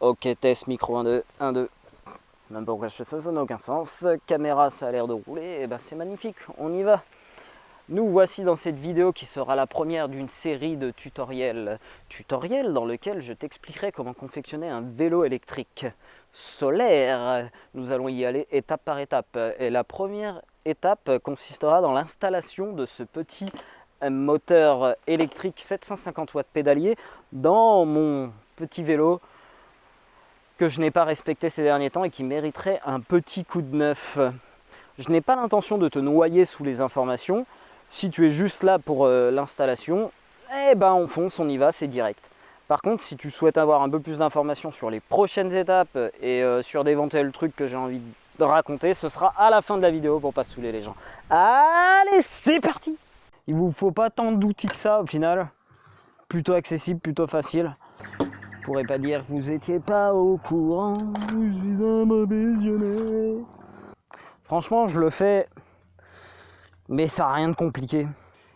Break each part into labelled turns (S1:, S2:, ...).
S1: Ok, test micro 1, 2, 1, 2. Même pourquoi je fais ça, ça n'a aucun sens. Caméra, ça a l'air de rouler, et ben c'est magnifique, on y va. Nous voici dans cette vidéo qui sera la première d'une série de tutoriels. Tutoriels dans lequel je t'expliquerai comment confectionner un vélo électrique solaire. Nous allons y aller étape par étape. Et la première étape consistera dans l'installation de ce petit moteur électrique 750 watts pédalier dans mon petit vélo que je n'ai pas respecté ces derniers temps et qui mériterait un petit coup de neuf. Je n'ai pas l'intention de te noyer sous les informations. Si tu es juste là pour l'installation, eh ben on fonce, on y va, c'est direct. Par contre, si tu souhaites avoir un peu plus d'informations sur les prochaines étapes et sur d'éventuels trucs que j'ai envie de raconter, ce sera à la fin de la vidéo pour pas saouler les gens. Allez, c'est parti! Il vous faut pas tant d'outils que ça au final. Plutôt accessible, plutôt facile. Je pourrais pas dire que vous étiez pas au courant, je suis un mauvais visionnaire. Franchement, je le fais, mais ça n'a rien de compliqué.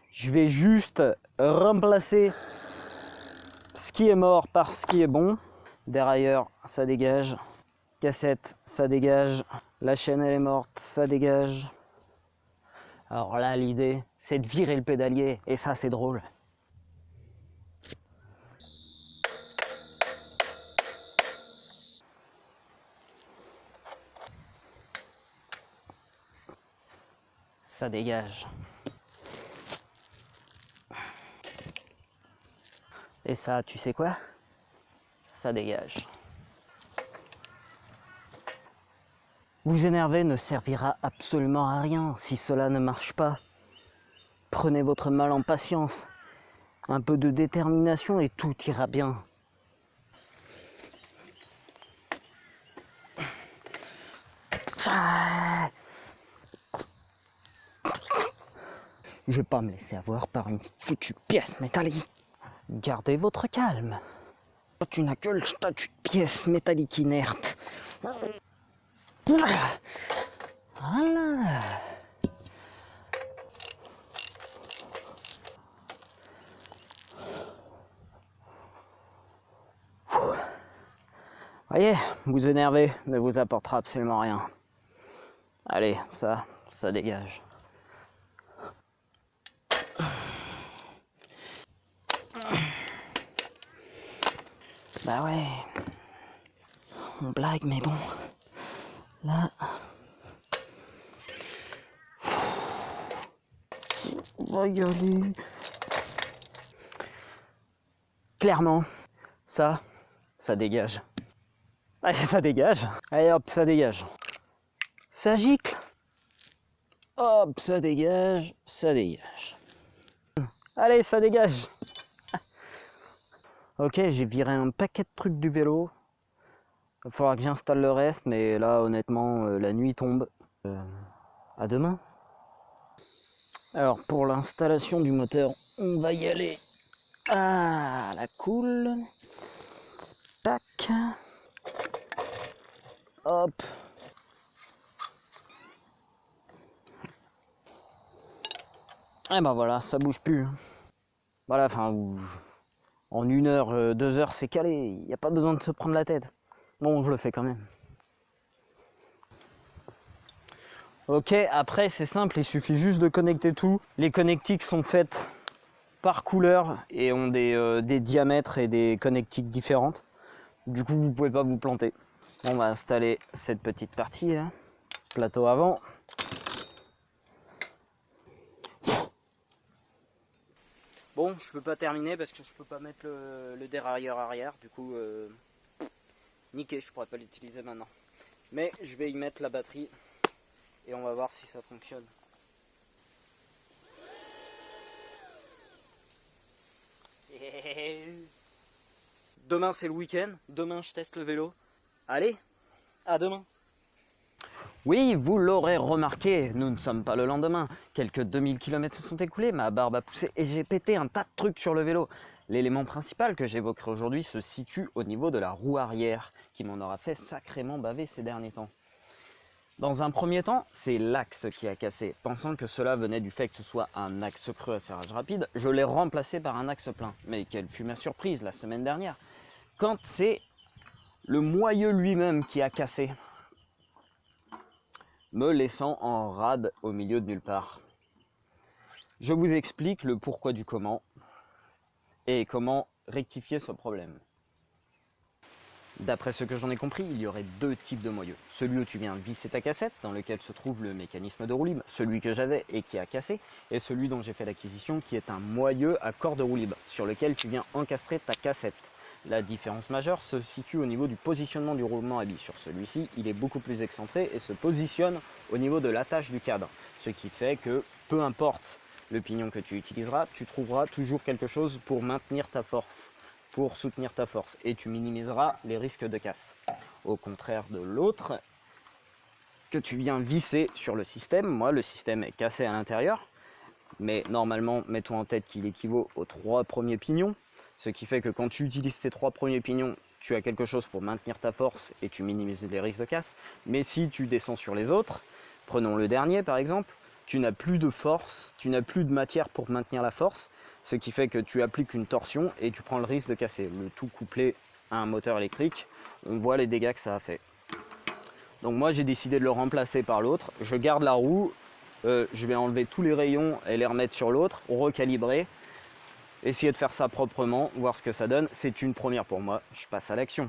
S1: Je vais juste remplacer ce qui est mort par ce qui est bon. Dérailleur, ça dégage. Cassette, ça dégage. La chaîne, elle est morte, ça dégage. Alors là, l'idée, c'est de virer le pédalier, et ça, c'est drôle. Ça dégage. Et ça, tu sais quoi? Ça dégage. Vous énerver ne servira absolument à rien si cela ne marche pas. Prenez votre mal en patience. Un peu de détermination et tout ira bien. Je vais pas me laisser avoir par une foutue pièce métallique. Gardez votre calme. Tu n'as que le statut de pièce métallique inerte. Voilà. Voyez, vous énerver ne vous apportera absolument rien. Allez, ça dégage. Bah ouais, on blague, mais bon, là, on va y aller. Clairement, ça dégage. Allez, ça dégage. Allez hop, ça dégage. Ça gicle. Hop, ça dégage, ça dégage. Allez, ça dégage. Ok, j'ai viré un paquet de trucs du vélo. Il va falloir que j'installe le reste, mais là, honnêtement, la nuit tombe. À demain. Alors, pour l'installation du moteur, on va y aller à la cool. Tac. Hop. Et ben voilà, ça bouge plus. Voilà, enfin, en 1 heure, 2 heures, c'est calé. Il n'y a pas besoin de se prendre la tête. Bon, je le fais quand même. Ok, après, c'est simple, il suffit juste de connecter tout. Les connectiques sont faites par couleur et ont des diamètres et des connectiques différentes. Du coup, vous pouvez pas vous planter. On va installer cette petite partie là. Plateau avant. Bon, je peux pas terminer parce que je peux pas mettre le dérailleur arrière. Du coup, niqué, je pourrais pas l'utiliser maintenant. Mais je vais y mettre la batterie et on va voir si ça fonctionne. Demain c'est le week-end, demain je teste le vélo. Allez, à demain. Oui, vous l'aurez remarqué, nous ne sommes pas le lendemain. Quelques 2000 km se sont écoulés, ma barbe a poussé et j'ai pété un tas de trucs sur le vélo. L'élément principal que j'évoquerai aujourd'hui se situe au niveau de la roue arrière, qui m'en aura fait sacrément baver ces derniers temps. Dans un premier temps, c'est l'axe qui a cassé. Pensant que cela venait du fait que ce soit un axe creux à serrage rapide, je l'ai remplacé par un axe plein. Mais quelle fut ma surprise la semaine dernière, quand c'est le moyeu lui-même qui a cassé, me laissant en rade au milieu de nulle part. Je vous explique le pourquoi du comment et comment rectifier ce problème. D'après ce que j'en ai compris, il y aurait deux types de moyeux. Celui où tu viens visser ta cassette, dans lequel se trouve le mécanisme de roue libre, celui que j'avais et qui a cassé, et celui dont j'ai fait l'acquisition qui est un moyeu à corde de roue libre, sur lequel tu viens encastrer ta cassette. La différence majeure se situe au niveau du positionnement du roulement à billes. Sur celui-ci, il est beaucoup plus excentré et se positionne au niveau de l'attache du cadre, ce qui fait que peu importe le pignon que tu utiliseras, tu trouveras toujours quelque chose pour maintenir ta force, pour soutenir ta force, et tu minimiseras les risques de casse. Au contraire de l'autre, que tu viens visser sur le système, moi le système est cassé à l'intérieur, mais normalement, mets-toi en tête qu'il équivaut aux 3 premiers pignons, ce qui fait que quand tu utilises tes 3 premiers pignons, tu as quelque chose pour maintenir ta force et tu minimises les risques de casse. Mais si tu descends sur les autres, prenons le dernier par exemple, tu n'as plus de force, tu n'as plus de matière pour maintenir la force, ce qui fait que tu appliques une torsion et tu prends le risque de casser. Le tout couplé à un moteur électrique, on voit les dégâts que ça a fait. Donc moi j'ai décidé de le remplacer par l'autre, je garde la roue, je vais enlever tous les rayons et les remettre sur l'autre, recalibrer, essayer de faire ça proprement, voir ce que ça donne. C'est une première pour moi, je passe à l'action.